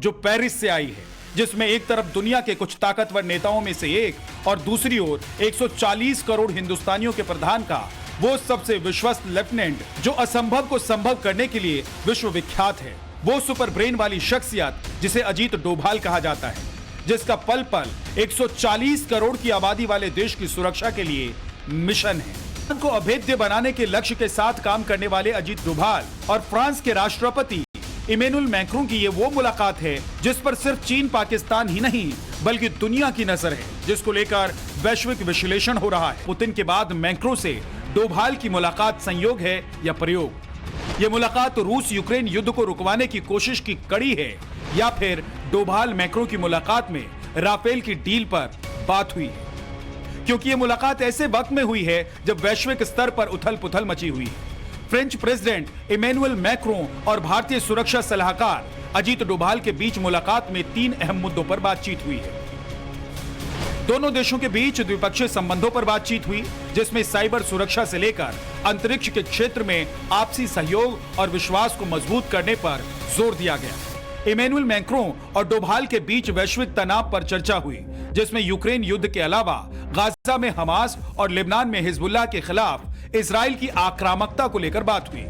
जो पेरिस से आई है, जिसमें एक तरफ दुनिया के कुछ ताकतवर नेताओं में से एक और दूसरी ओर 140 करोड़ हिंदुस्तानियों के प्रधान का वो सबसे विश्वस्त लेफ्टिनेंट जो असंभव को संभव करने के लिए विश्व विख्यात है, वो सुपर ब्रेन वाली शख्सियत जिसे अजीत डोभाल कहा जाता है, जिसका पल पल 140 करोड़ की आबादी वाले देश की सुरक्षा के लिए मिशन है। को अभेद्य बनाने के लक्ष्य के साथ काम करने वाले अजीत डोभाल और फ्रांस के राष्ट्रपति इमैनुअल मैक्रों की ये वो मुलाकात है जिस पर सिर्फ चीन पाकिस्तान ही नहीं बल्कि दुनिया की नजर है, जिसको लेकर वैश्विक विश्लेषण हो रहा है। पुतिन के बाद मैक्रों से डोभाल की मुलाकात संयोग है या प्रयोग? ये मुलाकात रूस यूक्रेन युद्ध को रुकवाने की कोशिश की कड़ी है या फिर डोभाल मैक्रों की मुलाकात में राफेल की डील पर बात हुई है? क्योंकि ये मुलाकात ऐसे वक्त में हुई है जब वैश्विक स्तर पर उथल पुथल मची हुई है। फ्रेंच प्रेसिडेंट इमैनुअल मैक्रों और भारतीय सुरक्षा सलाहकार अजीत डोभाल के बीच मुलाकात में 3 अहम मुद्दों पर बातचीत हुई है। दोनों देशों के बीच द्विपक्षीय संबंधों पर बातचीत हुई, जिसमें साइबर सुरक्षा से लेकर अंतरिक्ष के क्षेत्र में आपसी सहयोग और विश्वास को मजबूत करने पर जोर दिया गया। इमैनुअल मैक्रों और डोभाल के बीच वैश्विक तनाव पर चर्चा हुई, जिसमें यूक्रेन युद्ध के अलावा गाजा में हमास और लेबनान में हिजबुल्लाह के खिलाफ इजराइल की आक्रामकता को लेकर बात हुई।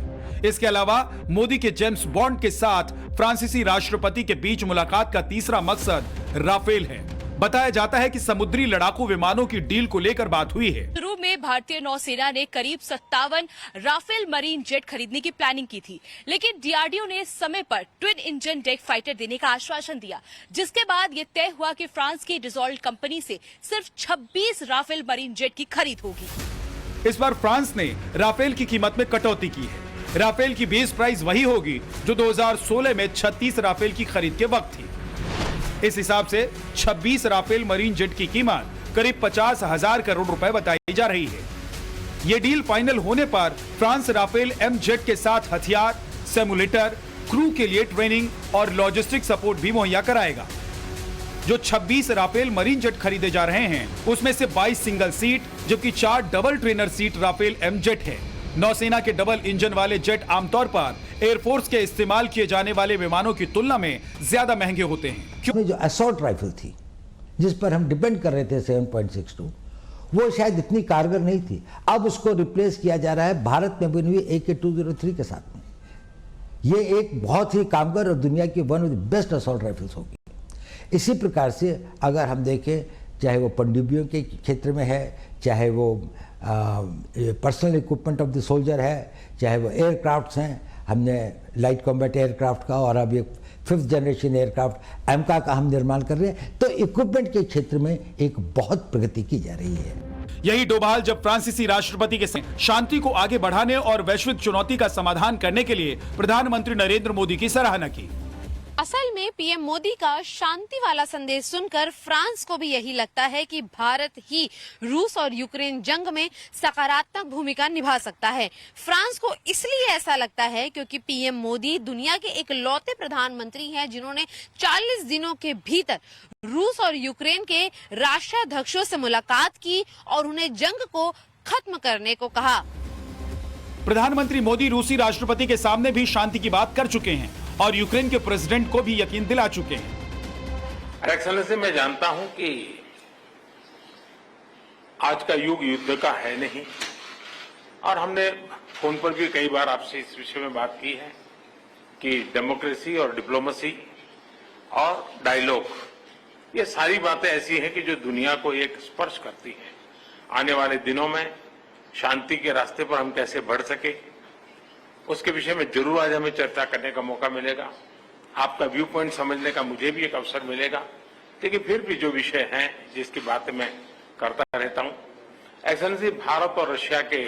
इसके अलावा मोदी के जेम्स बॉन्ड के साथ फ्रांसीसी राष्ट्रपति के बीच मुलाकात का तीसरा मकसद राफेल है। बताया जाता है कि समुद्री लड़ाकू विमानों की डील को लेकर बात हुई है। शुरू में भारतीय नौसेना ने करीब 57 राफेल मरीन जेट खरीदने की प्लानिंग की थी, लेकिन डीआरडीओ ने समय पर ट्विन इंजन डेक फाइटर देने का आश्वासन दिया, जिसके बाद ये तय हुआ कि फ्रांस की डिसॉल्ट कंपनी से सिर्फ 26 राफेल मरीन जेट की खरीद होगी। इस बार फ्रांस ने राफेल की कीमत में कटौती की है। राफेल की बेस प्राइस वही होगी जो 2016 में 36 राफेल की खरीद के वक्त थी। इस हिसाब से 26 राफेल मरीन जेट की कीमत करीब 50,000 करोड़ रुपए बताई जा रही है। ये डील फाइनल होने पर फ्रांस राफेल एम जेट के साथ हथियार, सिमुलेटर, क्रू के लिए ट्रेनिंग और लॉजिस्टिक सपोर्ट भी मुहैया कराएगा। जो 26 राफेल मरीन जेट खरीदे जा रहे हैं, उसमें से 22 सिंगल सीट जबकि 4 double trainer seat Rafale M jet है। नौसेना के डबल इंजन वाले जेट आमतौर पर एयरफोर्स के इस्तेमाल किए जाने वाले विमानों की तुलना में ज्यादा महंगे होते हैं। क्योंकि जो असॉल्ट राइफल थी जिस पर हम डिपेंड कर रहे थे 7.62, वो शायद इतनी कारगर नहीं थी। अब उसको रिप्लेस किया जा रहा है भारत में बनी हुई AK-203 के साथ में। ये एक बहुत ही कामगर और दुनिया की one of the best assault rifles होगी। इसी प्रकार से अगर हम देखें, चाहे वो पनडुब्बियों के क्षेत्र में है, चाहे वो personal equipment of the soldier है, चाहे वो एयरक्राफ्ट्स हैं, हमने लाइट कॉम्बैट एयरक्राफ्ट का और अब ये 5th जनरेशन एयरक्राफ्ट एमका का हम निर्माण कर रहे हैं, तो इक्विपमेंट के क्षेत्र में एक बहुत प्रगति की जा रही है। यही डोभाल जब फ्रांसीसी राष्ट्रपति के संग शांति को आगे बढ़ाने और वैश्विक चुनौती का समाधान करने के लिए प्रधानमंत्री नरेंद्र मोदी की सराहना की। असल में पीएम मोदी का शांति वाला संदेश सुनकर फ्रांस को भी यही लगता है कि भारत ही रूस और यूक्रेन जंग में सकारात्मक भूमिका निभा सकता है। फ्रांस को इसलिए ऐसा लगता है क्योंकि पीएम मोदी दुनिया के इकलौते प्रधानमंत्री हैं जिन्होंने 40 दिनों के भीतर रूस और यूक्रेन के राष्ट्राध्यक्षों से मुलाकात की और उन्हें जंग को खत्म करने को कहा। प्रधानमंत्री मोदी रूसी राष्ट्रपति के सामने भी शांति की बात कर चुके हैं और यूक्रेन के प्रेसिडेंट को भी यकीन दिला चुके हैं। एक्सेलेंसी, मैं जानता हूं कि आज का युग युद्ध का है नहीं, और हमने फोन पर भी कई बार आपसे इस विषय में बात की है कि डेमोक्रेसी और डिप्लोमेसी और डायलॉग, ये सारी बातें ऐसी हैं कि जो दुनिया को एक स्पर्श करती है। आने वाले दिनों में शांति के रास्ते पर हम कैसे बढ़ सके, उसके विषय में जरूर आज हमें चर्चा करने का मौका मिलेगा। आपका व्यू पॉइंट समझने का मुझे भी एक अवसर मिलेगा। लेकिन फिर भी जो विषय हैं जिसकी बात मैं करता रहता हूं, एक्सेलेंसी, भारत और रशिया के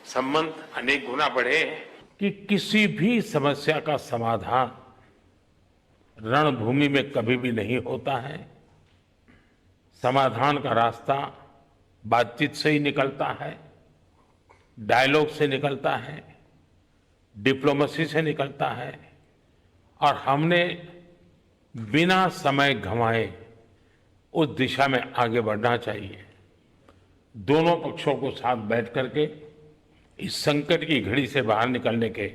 संबंध अनेक गुना बढ़े हैं कि किसी भी समस्या का समाधान रणभूमि में कभी भी नहीं होता है। समाधान का रास्ता बातचीत से ही निकलता है, डायलॉग से निकलता है, डिप्लोमेसी से निकलता है, और हमने बिना समय गंवाए उस दिशा में आगे बढ़ना चाहिए। दोनों पक्षों को साथ बैठ करके इस संकट की घड़ी से बाहर निकलने के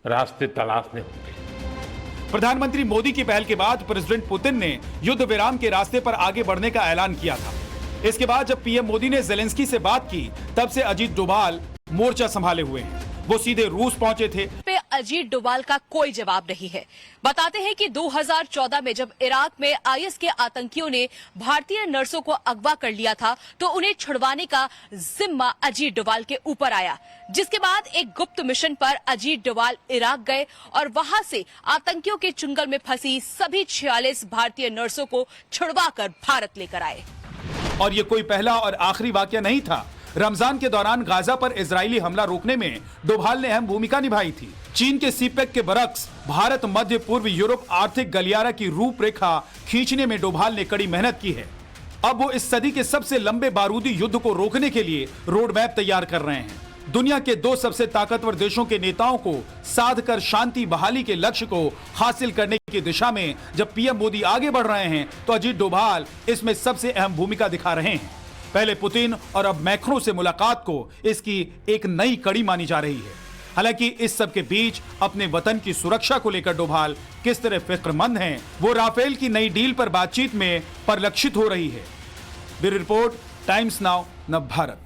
रास्ते तलाशने होंगे। प्रधानमंत्री मोदी की पहल के बाद प्रेसिडेंट पुतिन ने युद्ध विराम के रास्ते पर आगे बढ़ने का ऐलान किया था। इसके बाद जब पीएम मोदी ने जेलेंस्की से बात की, तब से अजीत डोभाल मोर्चा संभाले हुए हैं। वो सीधे रूस पहुंचे थे। पे अजीत डोभाल का कोई जवाब नहीं है। बताते हैं कि 2014 में जब इराक में आईएस के आतंकियों ने भारतीय नर्सों को अगवा कर लिया था, तो उन्हें छुड़वाने का जिम्मा अजीत डोभाल के ऊपर आया, जिसके बाद एक गुप्त मिशन पर अजीत डोभाल इराक गए और वहां से आतंकियों के चुंगल में फंसी सभी 46 भारतीय नर्सों को छुड़वाकर भारत लेकर आए। और ये कोई पहला और आखिरी वाकया नहीं था। रमजान के दौरान गाजा पर इजरायली हमला रोकने में डोभाल ने अहम भूमिका निभाई थी। चीन के सीपेक के बरक्स भारत मध्य पूर्व यूरोप आर्थिक गलियारा की रूपरेखा खींचने में डोभाल ने कड़ी मेहनत की है। अब वो इस सदी के सबसे लंबे बारूदी युद्ध को रोकने के लिए रोड मैप तैयार कर रहे हैं। दुनिया के 2 सबसे ताकतवर देशों के नेताओं को साध कर शांति बहाली के लक्ष्य को हासिल करने की दिशा में जब पीएम मोदी आगे बढ़ रहे हैं, तो अजीत डोभाल इसमें सबसे अहम भूमिका दिखा रहे हैं। पहले पुतिन और अब मैक्रों से मुलाकात को इसकी एक नई कड़ी मानी जा रही है। हालांकि इस सब के बीच अपने वतन की सुरक्षा को लेकर डोभाल किस तरह फिक्रमंद हैं, वो राफेल की नई डील पर बातचीत में परिलक्षित हो रही है। ब्यूरो रिपोर्ट, टाइम्स नाउ, नव भारत।